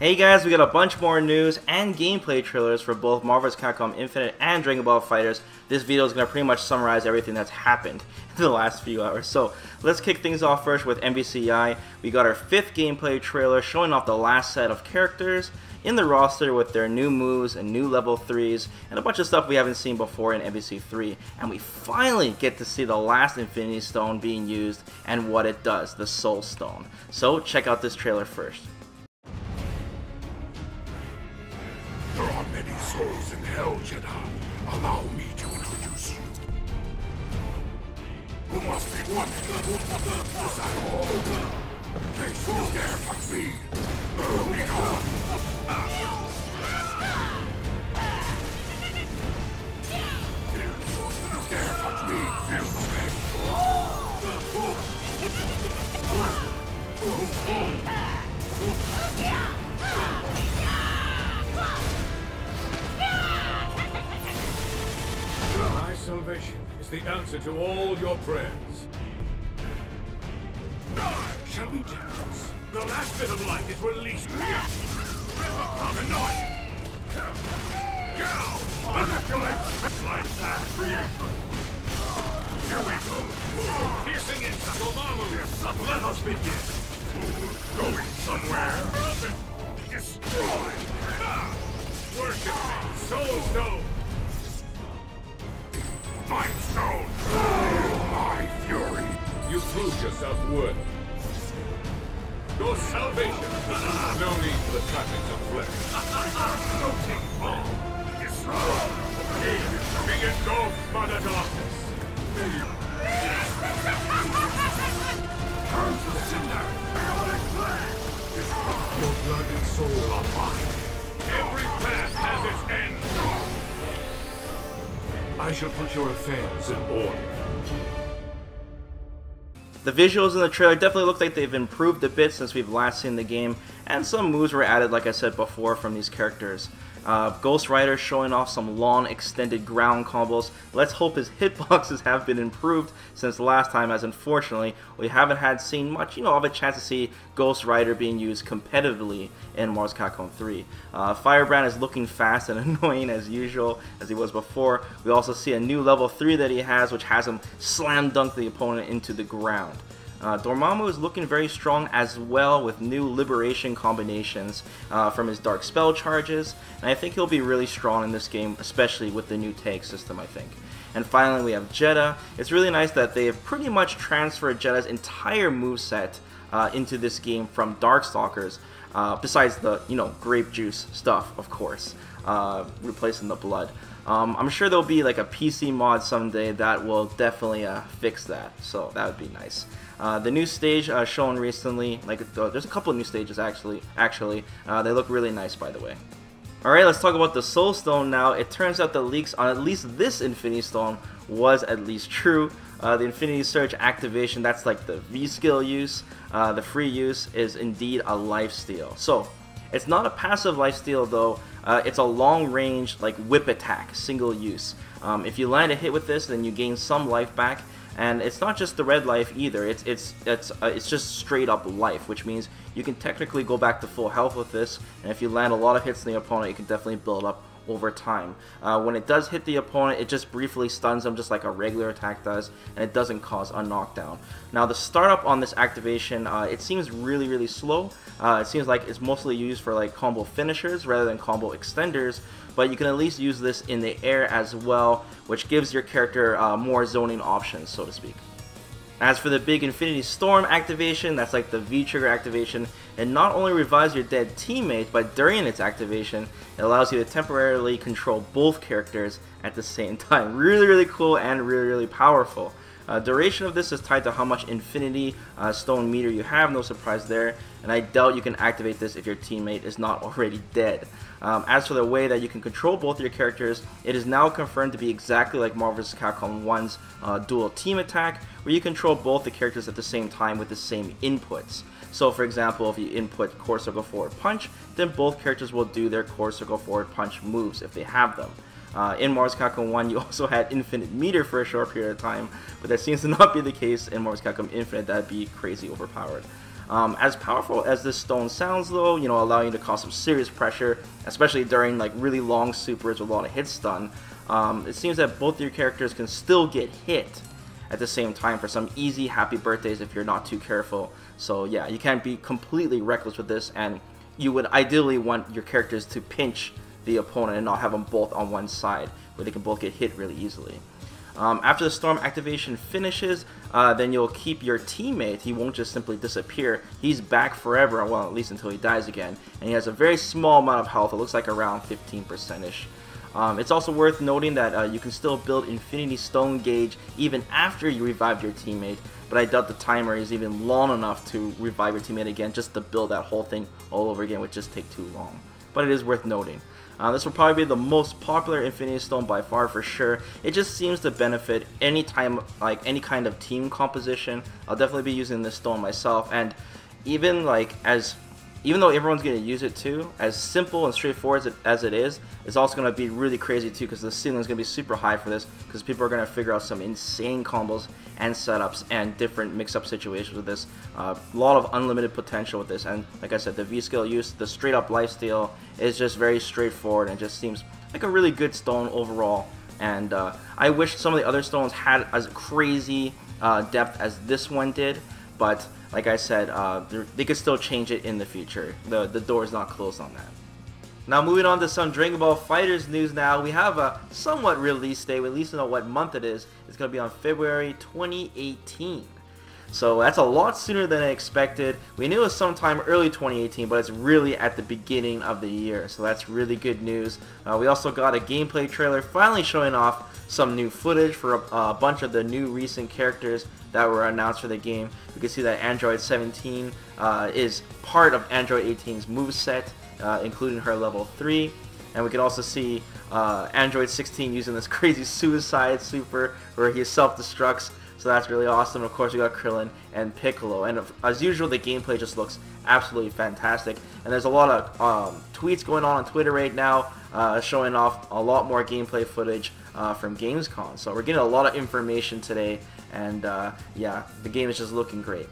Hey guys, we got a bunch more news and gameplay trailers for both Marvel's Capcom Infinite and Dragon Ball FighterZ. This video is going to pretty much summarize everything that's happened in the last few hours. So let's kick things off first with MVCI. We got our 5th gameplay trailer showing off the last set of characters in the roster with their new moves and new level 3s and a bunch of stuff we haven't seen before in MVC3. And we finally get to see the last Infinity Stone being used and what it does, the Soul Stone. So check out this trailer first. There are many souls in hell, Jedi. Allow me to introduce you. Who must be one? Is that all? Please, you dare touch me. Be gone. You dare touch me. Feel the pain. My salvation is the answer to all your prayers. Shall we dance? The last bit of light is released. Annoying. Go! Manipulate like that. Here we go. Piercing inside. Let us begin. Going somewhere. Destroy. Worship me. Soul Stone. Mind Stone! My fury! You proved yourself worthy. Your salvation. No need for the trappings of flesh. Floating ball! Destroy! Being engulfed by the darkness! Turn to cinder! Your blood and soul are mine. Every path has its end! I shall put your affairs in order. The visuals in the trailer definitely look like they've improved a bit since we've last seen the game, and some moves were added, like I said before, from these characters. Ghost Rider showing off some long extended ground combos. Let's hope his hitboxes have been improved since last time, as unfortunately we haven't seen much, of a chance to see Ghost Rider being used competitively in Marvel's Capcom 3. Firebrand is looking fast and annoying as usual, as he was before. We also see a new level 3 that he has, which has him slam dunk the opponent into the ground. Dormammu is looking very strong as well with new liberation combinations from his dark spell charges, and I think he'll be really strong in this game, especially with the new tag system, I think. And finally we have Jedha. It's really nice that they have pretty much transferred Jedha's entire moveset into this game from Darkstalkers, besides the, grape juice stuff, of course, replacing the blood. I'm sure there'll be like a PC mod someday that will definitely fix that, so that would be nice. The new stage shown recently, there's a couple of new stages actually. They look really nice, by the way. Alright, let's talk about the Soul Stone now. It turns out the leaks on at least this Infinity Stone was at least true. The Infinity Surge activation, that's like the V-skill use. The free use is indeed a lifesteal. So, it's not a passive lifesteal though. It's a long range, whip attack, single use. If you land a hit with this, then you gain some life back. And it's not just the red life either, it's just straight up life, which means you can technically go back to full health with this, and if you land a lot of hits on the opponent, you can definitely build up over time. When it does hit the opponent, it just briefly stuns them just like a regular attack does, and it doesn't cause a knockdown. Now the startup on this activation, it seems really slow. It seems like it's mostly used for combo finishers rather than combo extenders, but you can at least use this in the air as well, which gives your character more zoning options, so to speak. As for the big Infinity Storm activation, that's like the V-trigger activation, it not only revives your dead teammate, but during its activation, it allows you to temporarily control both characters at the same time. Really cool and really powerful. Duration of this is tied to how much Infinity Stone meter you have, no surprise there, and I doubt you can activate this if your teammate is not already dead. As for the way that you can control both your characters, it is now confirmed to be exactly like Marvel vs. Capcom 1's dual team attack, where you control both the characters at the same time with the same inputs. So for example, if you input core circle forward punch, then both characters will do their core circle forward punch moves if they have them. In Marvel's Capcom 1, you also had infinite meter for a short period of time, but that seems to not be the case in Marvel's Capcom Infinite. That'd be crazy overpowered. As powerful as this stone sounds though, you know, allowing you to cause some serious pressure, especially during like really long supers with a lot of hit stun, it seems that both your characters can still get hit at the same time for some easy happy birthdays if you're not too careful. So yeah, you can't be completely reckless with this, and you would ideally want your characters to pinch the opponent and not have them both on one side where they can both get hit really easily. After the storm activation finishes, then you'll keep your teammate. He won't just simply disappear. He's back forever, well, at least until he dies again. And he has a very small amount of health. It looks like around 15%-ish. It's also worth noting that you can still build Infinity Stone Gauge even after you revive your teammate, but I doubt the timer is even long enough to revive your teammate again just to build that whole thing all over again, would just take too long. But it is worth noting. This will probably be the most popular Infinity Stone by far for sure. It just seems to benefit any time, like any kind of team composition. I'll definitely be using this stone myself, and even like even though everyone's going to use it too, as simple and straightforward as it is, it's also going to be really crazy too, because the ceiling is going to be super high for this, because people are going to figure out some insane combos and setups and different mix-up situations with this. A lot of unlimited potential with this, and like I said, the V-scale use, the straight-up lifesteal is just very straightforward and just seems like a really good stone overall. And I wish some of the other stones had as crazy depth as this one did, but like I said, they could still change it in the future. The door is not closed on that. Now moving on to some Dragon Ball FighterZ news now. We have a somewhat release date. We at least know what month it is. It's going to be on February 2018. So that's a lot sooner than I expected. We knew it was sometime early 2018, but it's really at the beginning of the year. So that's really good news. We also got a gameplay trailer finally showing off some new footage for a bunch of the new recent characters that were announced for the game. You can see that Android 17 is part of Android 18's moveset, including her level 3. And we can also see Android 16 using this crazy suicide super where he self-destructs. So that's really awesome. Of course, we got Krillin and Piccolo, and as usual, the gameplay just looks absolutely fantastic. And there's a lot of tweets going on Twitter right now, showing off a lot more gameplay footage from Gamescom. So we're getting a lot of information today, and yeah, the game is just looking great.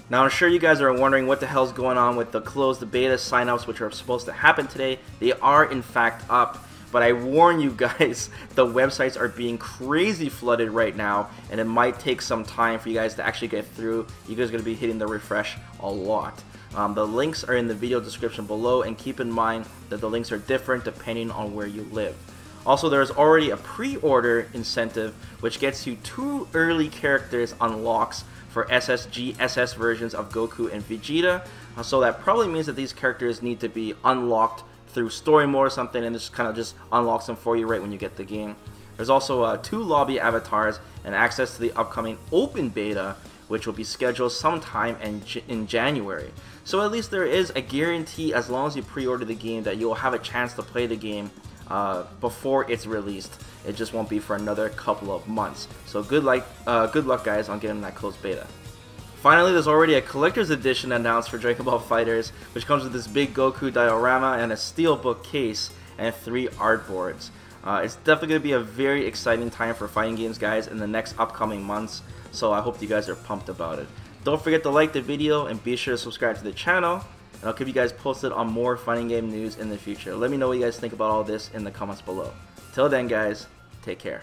Now, I'm sure you guys are wondering what the hell's going on with the closed beta signups, which are supposed to happen today. They are in fact up. But I warn you guys, the websites are being crazy flooded right now, and it might take some time for you guys to actually get through. You guys are going to be hitting the refresh a lot. The links are in the video description below, and keep in mind that the links are different depending on where you live. Also, there's already a pre-order incentive, which gets you 2 early characters unlocks for SSG, SS versions of Goku and Vegeta. So that probably means that these characters need to be unlocked through story mode or something, and this kind of just unlocks them for you right when you get the game. There's also 2 lobby avatars and access to the upcoming open beta, which will be scheduled sometime in January. So at least there is a guarantee, as long as you pre-order the game, that you'll have a chance to play the game before it's released. It just won't be for another couple of months. So good luck guys on getting that closed beta. Finally, there's already a collector's edition announced for Dragon Ball FighterZ, which comes with this big Goku diorama and a steelbook case and 3 artboards. It's definitely going to be a very exciting time for fighting games, guys, in the next upcoming months, so I hope you guys are pumped about it. Don't forget to like the video and be sure to subscribe to the channel, and I'll keep you guys posted on more fighting game news in the future. Let me know what you guys think about all this in the comments below. Till then, guys, take care.